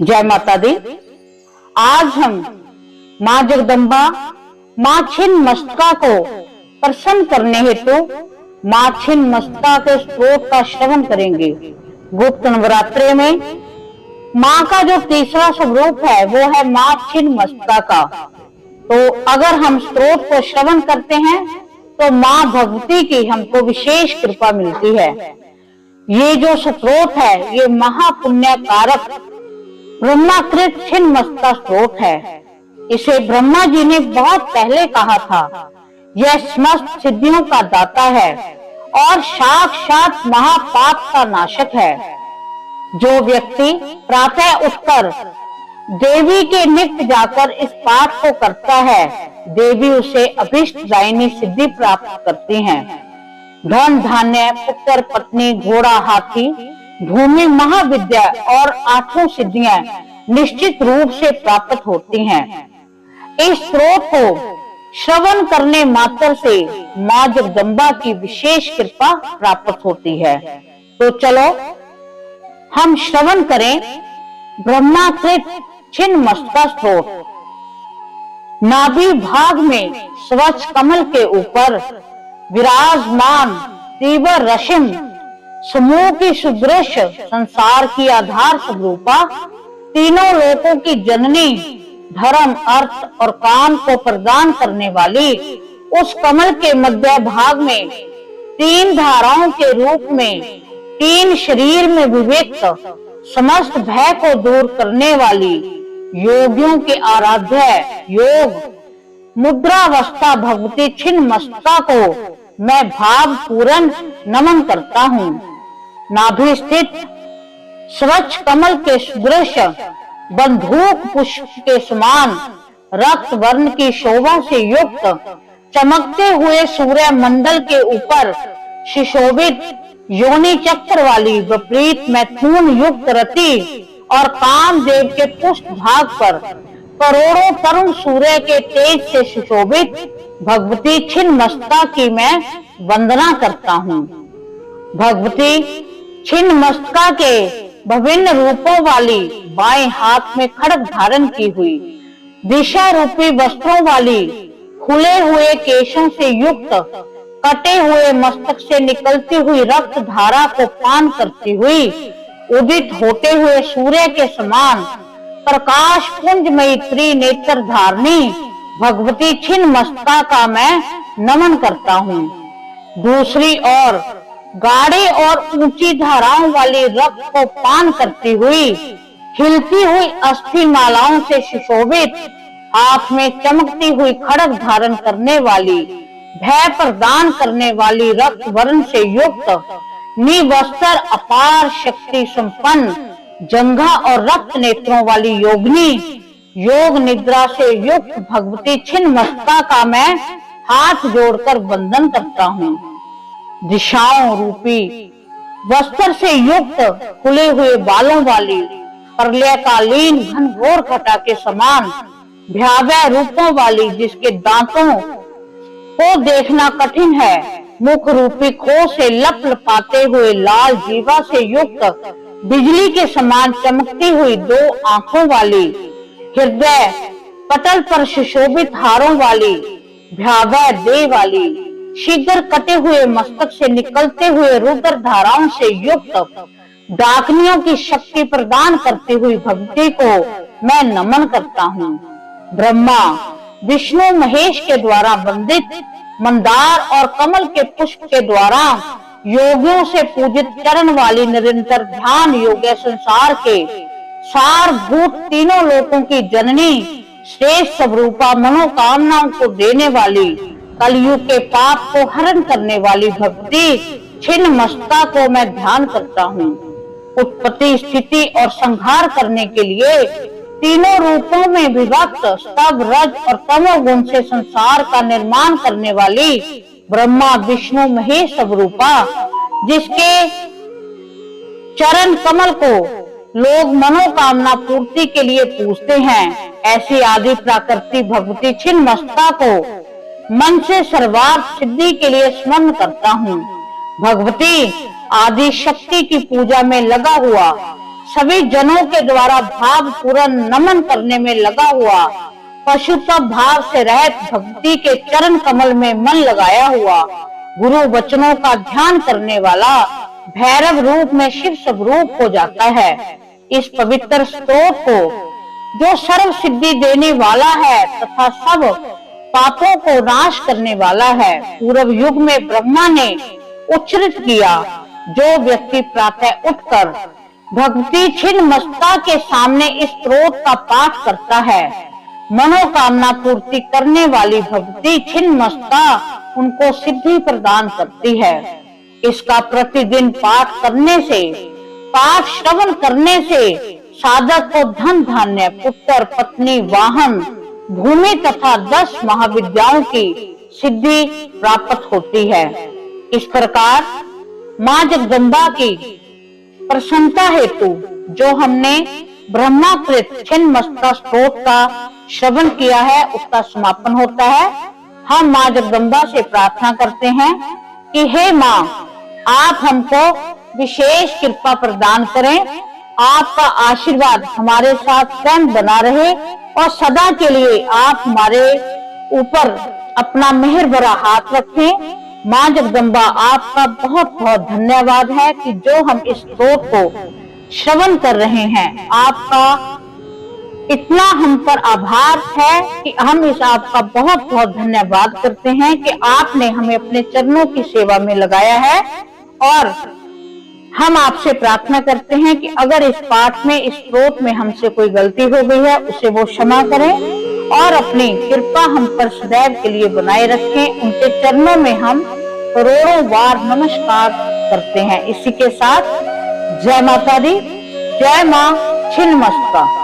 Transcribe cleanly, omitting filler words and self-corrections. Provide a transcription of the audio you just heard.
जय माता दी। आज हम माँ जगदम्बा, माँ छिन्नमस्तिका को प्रसन्न करने हेतु माँ छिन्नमस्तिका के स्तोत्र का श्रवण करेंगे। गुप्त नवरात्रे में माँ का जो तीसरा स्वरूप है वो है माँ छिन्नमस्तिका का। तो अगर हम स्तोत्र को श्रवण करते हैं तो माँ भगवती की हमको विशेष कृपा मिलती है। ये जो स्तोत्र है ये महापुण्य कारक ब्रह्माकृत छिन्नमस्तिका स्तोत्र है। इसे ब्रह्मा जी ने बहुत पहले कहा था। यह समस्त सिद्धियों का दाता है और साक्षात महापाप का नाशक है। जो व्यक्ति प्रातः उठकर देवी के निकट जाकर इस पाठ को करता है, देवी उसे अभीष्टदायिनी सिद्धि प्राप्त करती हैं। धन धान्य, पुत्र पत्नी, घोड़ा, हाथी, भूमि, महाविद्या और 8 सिद्धियां निश्चित रूप से प्राप्त होती हैं। इस स्तोत्र को श्रवण करने मात्र से माँ जगदम्बा की विशेष कृपा प्राप्त होती है। तो चलो हम श्रवण करें ब्रह्माकृत छिन्नमस्तिका स्तोत्र। नाभि भाग में स्वच्छ कमल के ऊपर विराजमान तीव्र रश्मि समूह की सुदृश्य संसार की आधार स्वरूपा, तीनों लोकों की जननी, धर्म, अर्थ और काम को प्रदान करने वाली उस कमल के मध्य भाग में 3 धाराओं के रूप में 3 शरीर में विविक्त समस्त भय को दूर करने वाली योगियों के आराध्य योग मुद्रावस्था भगवती छिन्नमस्तिका को मैं भाव पूर्ण नमन करता हूँ। नाभि स्थित स्वच्छ कमल के सदृश बंधूक पुष्प के समान रक्त वर्ण की शोभा से युक्त चमकते हुए सूर्य मंडल के ऊपर सुशोभित योनि चक्र वाली विपरीत मैथुन युक्त रति और कामदेव के पुष्ट भाग पर करोड़ों तरुण सूर्य के तेज से सुशोभित भगवती छिन्नमस्तिका की मैं वंदना करता हूँ। भगवती छिन्नमस्तिका के विभिन्न रूपों वाली बाएं हाथ में खड्ग धारण की हुई, दिशा रूपी वस्त्रों वाली, खुले हुए केशों से युक्त, कटे हुए मस्तक से निकलती हुई रक्त धारा को पान करती हुई, उदित होते हुए सूर्य के समान प्रकाश पुंजमयी त्रिनेत्र धारणी भगवती छिन्नमस्तिका का मैं नमन करता हूँ। दूसरी ओर गाढ़े और ऊंची धाराओं वाली रक्त को पान करती हुई, खिलती हुई अस्थि मालाओं से सुशोभित, हाथ में चमकती हुई खड्ग धारण करने वाली, भय प्रदान करने वाली रक्त वर्ण से युक्त, निवस्त्र अपार शक्ति संपन्न, जंघा और रक्त नेत्रों वाली योगिनी, योग निद्रा से युक्त भगवती छिन्नमस्तिका का मैं हाथ जोड़कर वंदन करता हूँ। दिशाओं रूपी वस्त्र से युक्त, खुले हुए बालों वाली, प्रलयकालीन घनघोर घटा के समान भयावह रूपों वाली, जिसके दांतों को देखना कठिन है, मुख रूपी खो से लपलपाते हुए लाल जीवा से युक्त, बिजली के समान चमकती हुई 2 आंखों वाली, हृदय पटल पर सुशोभित हारों वाली, भयावह देह वाली, शीघ्र कटे हुए मस्तक से निकलते हुए रुद्र धाराओं से युक्त, डाकनियों की शक्ति प्रदान करती हुई भगवती को मैं नमन करता हूँ। ब्रह्मा विष्णु महेश के द्वारा वंदित मंदार और कमल के पुष्प के द्वारा योगियों से पूजित चरण वाली, निरंतर ध्यान योग्य संसार के सारभूत तीनों लोकों की जननी, श्रेष्ठ स्वरूपा, मनोकामनाओं को देने वाली, कलयुग के पाप को हरण करने वाली भगवती छिन्नमस्तिका को मैं ध्यान करता हूँ। उत्पत्ति, स्थिति और संहार करने के लिए तीनों रूपों में विभक्त स्तव, रज और तमोगुण से संसार का निर्माण करने वाली ब्रह्मा विष्णु महेश स्वरूपा, जिसके चरण कमल को लोग मनोकामना पूर्ति के लिए पूजते हैं, ऐसी आदि प्राकृतिक भगवती छिन्नमस्तिका को मन से सर्वार्थ सिद्धि के लिए स्मरण करता हूँ। भगवती आदि शक्ति की पूजा में लगा हुआ सभी जनों के द्वारा भावपूर्ण नमन करने में लगा हुआ, पशुत्व भाव से रहित भक्ति के चरण कमल में मन लगाया हुआ, गुरु वचनों का ध्यान करने वाला भैरव रूप में शिव स्वरूप हो जाता है। इस पवित्र स्तोत्र को जो सर्व सिद्धि देने वाला है तथा सब पापों को नाश करने वाला है, पूर्व युग में ब्रह्मा ने उच्चरित किया। जो व्यक्ति प्रातः उठकर भक्ति छिन्न मस्ता के सामने इस स्तोत्र का पाठ करता है, मनोकामना पूर्ति करने वाली भक्ति छिन्न मस्ता उनको सिद्धि प्रदान करती है। इसका प्रतिदिन पाठ करने से, पाठ श्रवण करने से साधक को धन धान्य, पुत्र, पत्नी, वाहन, भूमि तथा 10 महाविद्याओं की सिद्धि प्राप्त होती है। इस प्रकार माँ जगदम्बा की प्रसन्नता हेतु जो हमने ब्रह्माकृत छिन्न मस्ता स्तोत्र का श्रवण किया है, उसका समापन होता है। हम माँ जगदम्बा से प्रार्थना करते हैं कि हे माँ, आप हमको विशेष कृपा प्रदान करें, आपका आशीर्वाद हमारे साथ कायम बना रहे और सदा के लिए आप हमारे ऊपर अपना मेहर भरा हाथ रखें। माँ जगदम्बा, आपका बहुत बहुत धन्यवाद है कि जो हम इस स्तोत्र को श्रवण कर रहे हैं, आपका इतना हम पर आभार है कि हम इस आपका बहुत बहुत धन्यवाद करते हैं कि आपने हमें अपने चरणों की सेवा में लगाया है। और हम आपसे प्रार्थना करते हैं कि अगर इस पाठ में, इस स्तोत्र में हमसे कोई गलती हो गई है, उसे वो क्षमा करें और अपनी कृपा हम पर सदैव के लिए बनाए रखें। उनके चरणों में हम करोड़ों बार नमस्कार करते हैं। इसी के साथ जय माता दी, जय माँ छिन्नमस्ता।